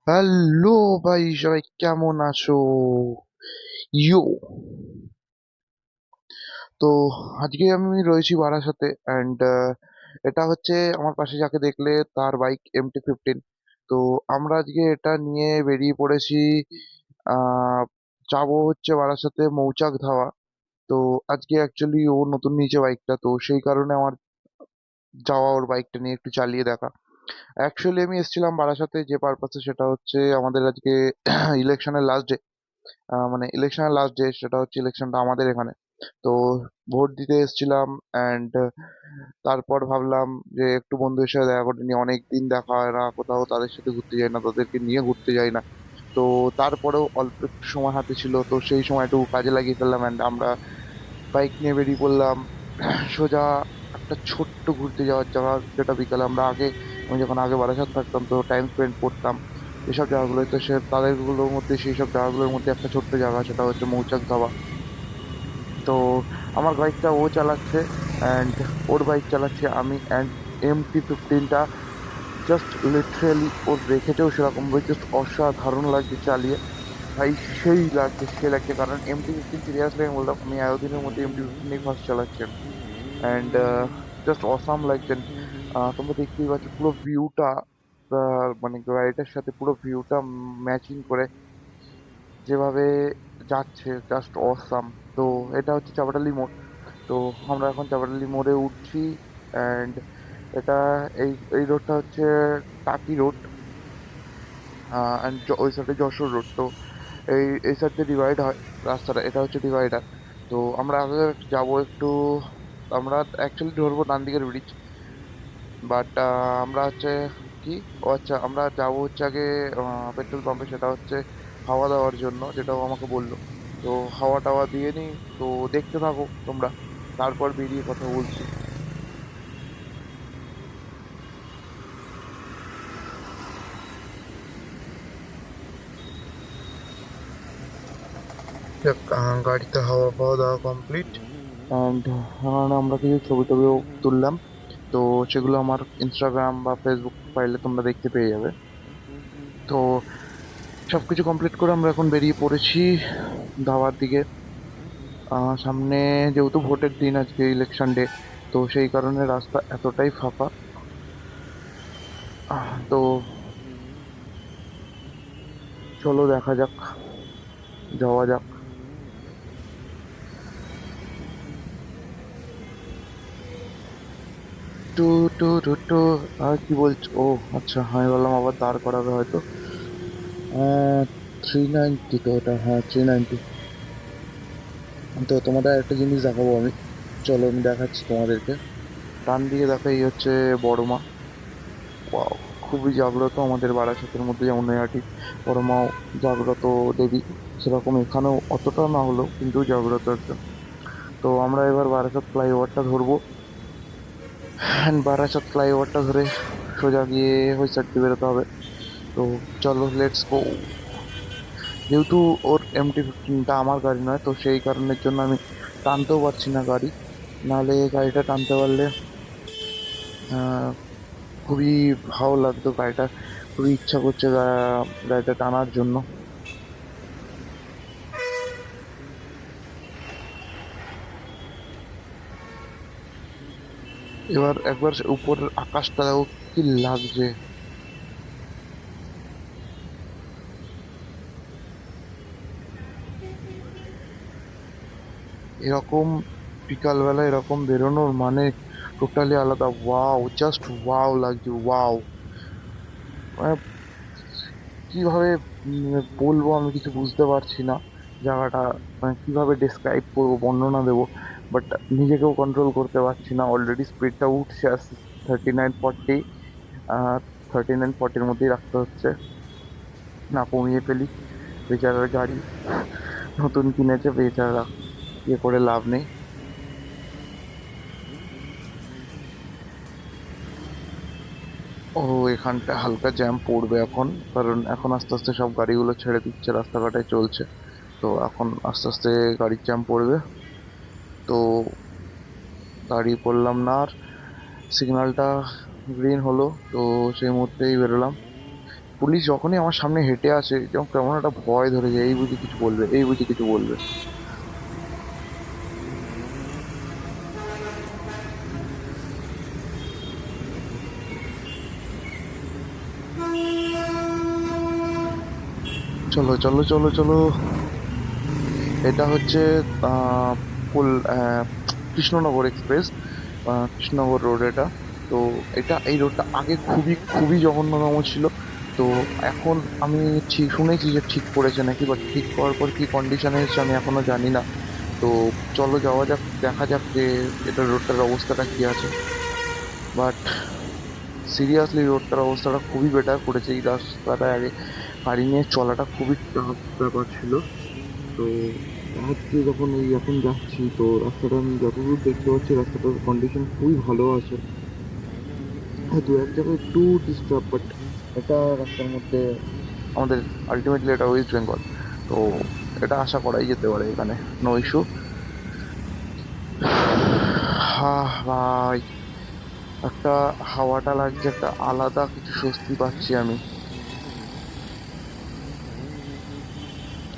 Hello ভাই, সবাই কেমন আছো? ইয়ো। তো আজকে আমি রয়েছি বারাসাতে অ্যান্ড এটা হচ্ছে আমার পাশে যাকে দেখলে তার বাইক MT-15। তো আমরা আজকে এটা নিয়ে বেরিয়ে পড়েছি। আহ যাবো হচ্ছে বারাসাতে মৌচাক ধাওয়া। তো আজকে অ্যাকচুয়ালি ও নতুন নিয়েছে বাইকটা, তো সেই কারণে আমার যাওয়া ওর বাইকটা নিয়ে একটু চালিয়ে দেখা। অ্যাকচুয়ালি আমি এসেছিলাম বারাসাতে যে পারপাসে, সেটা হচ্ছে আমাদের আজকে ইলেকশনের লাস্ট ডে। মানে ইলেকশনের লাস্ট ডে, সেটা হচ্ছে ইলেকশনটা আমাদের এখানে। তো ভোট দিতে এসেছিলাম অ্যান্ড তারপর ভাবলাম যে একটু বন্ধুদের সাথে দেখা করে নিই, অনেক দিন দেখা হয় না কোথাও, তাদের সাথে ঘুরতে যাই না, তাদেরকে নিয়ে ঘুরতে যাই না। তো তারপরেও অল্প একটু সময় হাতে ছিল, তো সেই সময়টুকু কাজে লাগিয়ে ফেললাম অ্যান্ড আমরা বাইক নিয়ে বেরিয়ে পড়লাম সোজা একটা ছোট্ট ঘুরতে যাওয়ার জায়গা, যেটা বিকালে আমরা আগে, আমি যখন আগে বারাসাত থাকতাম তো টাইম স্পেন্ড করতাম এসব জায়গাগুলোয়। তো সে তাদের গুলোর মধ্যে, সেই সব জায়গাগুলোর মধ্যে একটা ছোট্ট জায়গা, সেটা হচ্ছে মৌচাক ধাবা। তো আমার বাইকটা ও চালাচ্ছে অ্যান্ড ওর বাইক চালাচ্ছে আমি, অ্যান্ড MT-15টা জাস্ট লিটারেলি ওর রেখেছেও সেরকম ভাবে, জাস্ট অসাধারণ লাগছে চালিয়ে। ভাই সেই লাগছে, সে লাগছে, কারণ MT-15 সিরিয়াসলি আমি বললাম, আমি এতদিনের মধ্যে MT-15 ফার্স্ট চালাচ্ছি আমি। অ্যান্ড জাস্ট অসাম লাগছেন। তোমরা দেখতেই পাচ্ছ পুরো ভিউটা, মানে গাড়িটার সাথে পুরো ভিউটা ম্যাচিং করে যেভাবে যাচ্ছে, জাস্ট অসাম। তো এটা হচ্ছে চাপাটালি মোড়। তো আমরা এখন চাপাটালি মোড়ে উঠছি অ্যান্ড এটা, এই এই রোডটা হচ্ছে টাকি রোড অ্যান্ড ওই সাইডে যশোর রোড। তো এই সাইড দিয়ে ডিভাইড হয় রাস্তাটা, এটা হচ্ছে ডিভাইডার। তো আমরা আগে যাবো একটু, আমরা অ্যাকচুয়ালি ধরবো ডান দিকের ব্রিজ, বাট আমরা হচ্ছে কি, ও আচ্ছা, আমরা যাবো হচ্ছে আগে পেট্রোল পাম্পে, সেটা হচ্ছে হাওয়া দেওয়ার জন্য, যেটাও আমাকে বললো। তো হাওয়া টাওয়া দিয়ে নিই। তো দেখতে থাকো তোমরা, তারপর বেরিয়ে কথা বলছি। দেখ, গাড়িতে হাওয়া ফাওয়া দেওয়া কমপ্লিট অ্যান্ড আমরা কিছু ছবি টবিও তুললাম। তো সেগুলো আমার ইনস্টাগ্রাম বা ফেসবুক প্রোফাইলে তোমরা দেখতে পেয়ে যাবে। তো সবকিছু কমপ্লিট করে আমরা এখন বেরিয়ে পড়েছি ধাবার দিকে। সামনে যেহেতু ভোটের দিন, আজকে ইলেকশন ডে, তো সেই কারণে রাস্তা এতটাই ফাঁকা। তো চলো দেখা যাক, যাওয়া যাক। টু টু টু টু। আর কি বলছো? ও আচ্ছা, আমি বললাম আবার দাঁড় করাবে হয়তো। 390 তো ওটা, হ্যাঁ 390। তো তোমাদের একটা জিনিস দেখাবো আমি, চলো আমি দেখাচ্ছি তোমাদেরকে। ডান দিকে দেখো, এই হচ্ছে বড় মা। ওয়াও, খুবই জাগ্রত আমাদের বারাসাতের মধ্যে, যেমন নৈহাটি বড় মাও জাগ্রত দেবী, সেরকম এখানেও অতটা না হলেও কিন্তু জাগ্রত একজন। তো আমরা এবার বারাসাত ফ্লাইওভারটা ধরবো অ্যান্ড বারাসাত ফ্লাইওভারটা ধরে সোজা গিয়ে ওই সাইড দিয়ে বেরোতে হবে। তো চলো, লেটস গো। যেহেতু ওর MT-15টা আমার গাড়ি নয়, তো সেই কারণের জন্য আমি টানতেও পারছি না গাড়ি, নাহলে গাড়িটা টানতে পারলে আহ, খুবই ভালো লাগতো গাড়িটা, খুবই ইচ্ছা করছে গাড়িটা টানার জন্য। এবার একবার উপরের আকাশটা দেখো, কি লাগছে। এরকম বিকালবেলা এরকম বেরোনোর মানে টোটালি আলাদা। ওয়াও, জাস্ট ওয়াও লাগছে, ওয়াও। মানে কিভাবে বলবো, আমি কিছু বুঝতে পারছি না জায়গাটা, মানে কিভাবে ডেসক্রাইব করবো, বর্ণনা দেবো, বাট নিজেকেও কন্ট্রোল করতে পারছি না। অলরেডি স্পিডটা উঠছে আসছে 39-40। 39-40-র মধ্যেই রাখতে হচ্ছে, না কমিয়ে ফেলি। বেচারার গাড়ি নতুন কিনেছে বেচারা, ইয়ে করে লাভ নেই। ও, এখানটা হালকা জ্যাম পড়বে এখন, কারণ এখন আস্তে আস্তে সব গাড়িগুলো ছেড়ে দিচ্ছে, রাস্তাঘাটে চলছে। তো এখন আস্তে আস্তে গাড়ির জ্যাম পড়বে। তো দাঁড়িয়ে পড়লাম না আর, সিগন্যালটা গ্রিন হলো, তো সেই মুহূর্তেই বেরোলাম। পুলিশ যখনই আমার সামনে হেঁটে আসে যেমন কেমন একটা ভয় ধরে যায়, এই বুঝি কিছু বলবে, এই বুঝি কিছু বলবে। চলো চলো চলো চলো। এটা হচ্ছে আহ পুল কৃষ্ণনগর এক্সপ্রেস, কৃষ্ণনগর রোড এটা। তো এই রোডটা আগে খুবই খুবই জঘন্যতম ছিল। তো এখন আমি ঠিক শুনেছি যে ঠিক করেছে নাকি, বাট ঠিক করার পর কি কন্ডিশনে এসেছে আমি এখনো জানি না। তো চলো যাওয়া যাক, দেখা যাক যে এটা রোডটার অবস্থাটা কি আছে। বাট সিরিয়াসলি রোডটার অবস্থাটা খুবই বেটার করেছে। এই রাস্তাটা আগে গাড়ি নিয়ে চলাটা খুবই টাফ ব্যাপার ছিল। তো আজকে যখন এই এখন যাচ্ছি, তো রাস্তাটা আমি যতদূর দেখতে পাচ্ছি রাস্তাটার কন্ডিশন খুবই ভালো আছে। হ্যাঁ, দু এক জায়গায় একটু ডিস্টার্ব, বাট এটা রাস্তার মধ্যে আমাদের আলটিমেটলি এটা ওয়েস্ট বেঙ্গল। তো এটা আশা করাই যেতে পারে, এখানে নো ইস্যু। হা ভাই, একটা হাওয়াটা লাগছে, একটা আলাদা কিছু স্বস্তি পাচ্ছি আমি।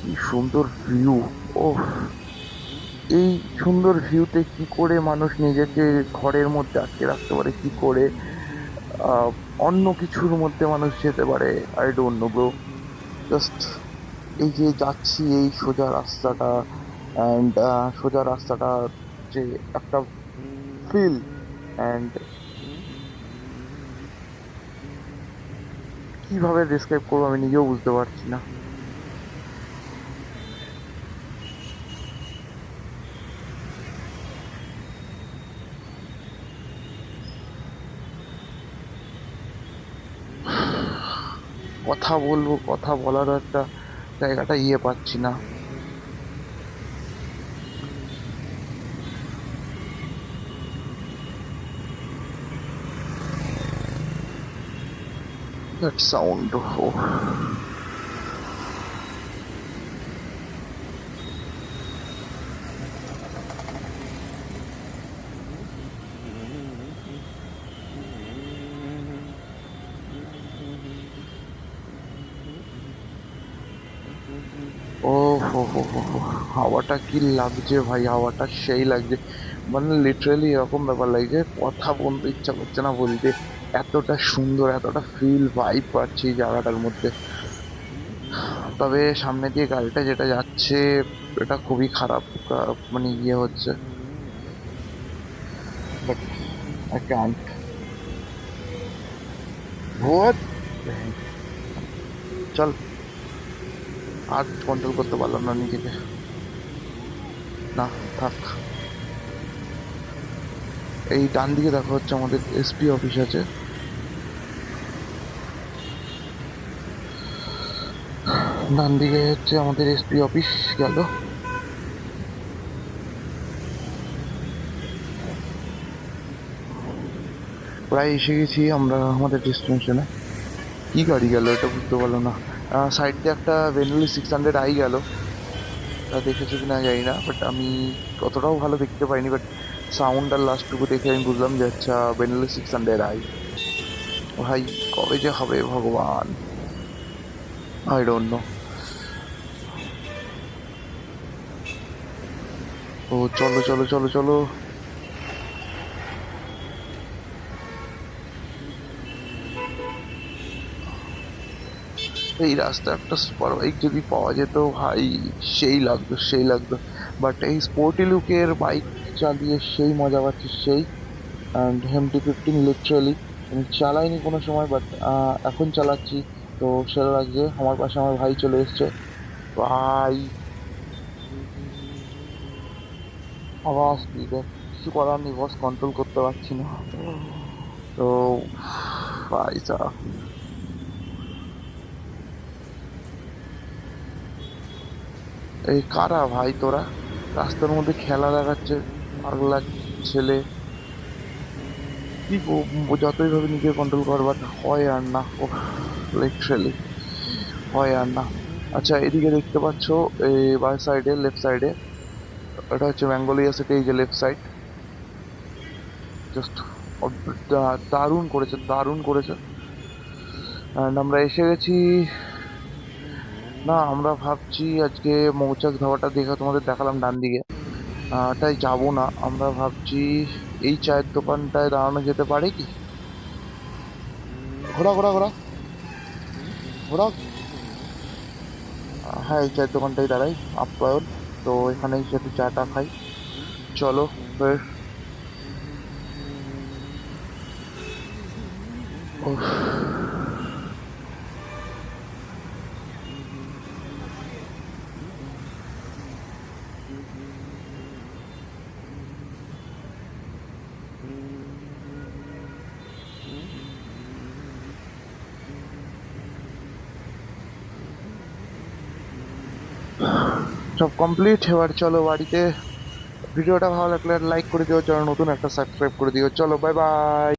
কি সুন্দর ভিউ! ও, এই সুন্দর ভিউতে কি করে মানুষ নিজেকে ঘরের মধ্যে আটকে রাখতে পারে, কি করে আহ, অন্য কিছুর মধ্যে মানুষ যেতে পারে? I don't know bro. Just এই যে যাচ্ছি এই সোজা রাস্তাটা, অ্যান্ড সোজা রাস্তাটা যে একটা ফিল, অ্যান্ড কিভাবে ডিসক্রাইব করবো আমি নিজেও বুঝতে পারছি না। কথা বলবো, কথা বলার একটা জায়গাটা পাচ্ছি না। That sound! ও, ও হো, হাওয়াটা কি লাগছে ভাই, হাওয়াটা সেই লাগছে। মানে লিটারালি এরকম ব্যাপার লাগছে, কথা বলতে ইচ্ছা করছে না বলতে। এতটা সুন্দর, এতটা ফিল ভাইব পাচ্ছি এই জায়গাটার মধ্যে। তবে সামনে দিয়ে গাড়িটা যেটা যাচ্ছে এটা খুবই খারাপ, মানে হচ্ছে, বাট আই ক্যান্ট। হোয়াট! চল, আর কন্ট্রোল করতে পারলাম না নিজেকে। না, থাক। এই ডান দিকে দেখা হচ্ছে আমাদের এসপি অফিস আছে। ডান দিকে হচ্ছে আমাদের এসপি অফিস গেল। প্রায় এসে গেছি আমরা আমাদের ডেস্টিনেশনে। কি গাড়ি গেল এটা বুঝতে পারলাম না। সাইড দিয়ে একটা বেনেলি 600 আই গেল। তা দেখেছো কিনা জানি না, বাট আমি অতটাও ভালো দেখতে পাইনি, বাট সাউন্ড আর লাস্টটুকু দেখে আমি বুঝলাম যে আচ্ছা বেনেলি 600 আই। ভাই, কবে যে হবে ভগবান, আই ডোন্ট নো। তো চলো চলো চলো চলো। এই রাস্তা একটা সুপার বাইক যদি পাওয়া যেত ভাই, সেই লাগতো, সেই লাগতো। বাট এই স্পোর্টি লুকের বাইক চালিয়ে সেই মজা পাচ্ছি, সেই। অ্যান্ড MT-15 লিটারালি আমি চালাইনি কোনো সময়, বাট এখন চালাচ্ছি। তো সেটা লাগছে। আমার পাশে আমার ভাই চলে এসছে। ভাই, আবার স্পিডে কিছু করার নেই বস, কন্ট্রোল করতে পারছি না। তো ভাই সাব, এই কারা ভাই তোরা? রাস্তার মধ্যে খেলা দেখাচ্ছে পাগলা ছেলে। কি যতই ভাবে নিজে কন্ট্রোল করবার হয় আর না, ও লিটারালি হয় আর না। আচ্ছা, এদিকে দেখতে পাচ্ছ এই বাই সাইডে, লেফট সাইডে, এটা হচ্ছে ম্যাঙ্গোলিয়া সিটি। এই যে লেফট সাইড, জাস্ট দারুণ করেছে, দারুণ করেছে। অ্যান্ড আমরা এসে গেছি। না, আমরা ভাবছি আজকে মৌচাক ধাবাটা দেখে তোমাদের দেখালাম ডান দিকে, তাই যাবো না। আমরা ভাবছি এই চায়ের দোকানটায় দাঁড়ানো যেতে পারে কি। ঘোরা ঘোরা ঘোরা ঘোরা। হ্যাঁ, এই চায়ের দোকানটাই দাঁড়াই, আপ্যায়ন। তো এখানেই একটু চাটা খাই, চলো বেশ। উফ, সব কমপ্লিট, এবার চলো বাড়িতে। ভিডিওটা ভালো লাগলে লাইক করে দিও, চলো নতুন একটা সাবস্ক্রাইব করে দিও, চলো বাই বাই।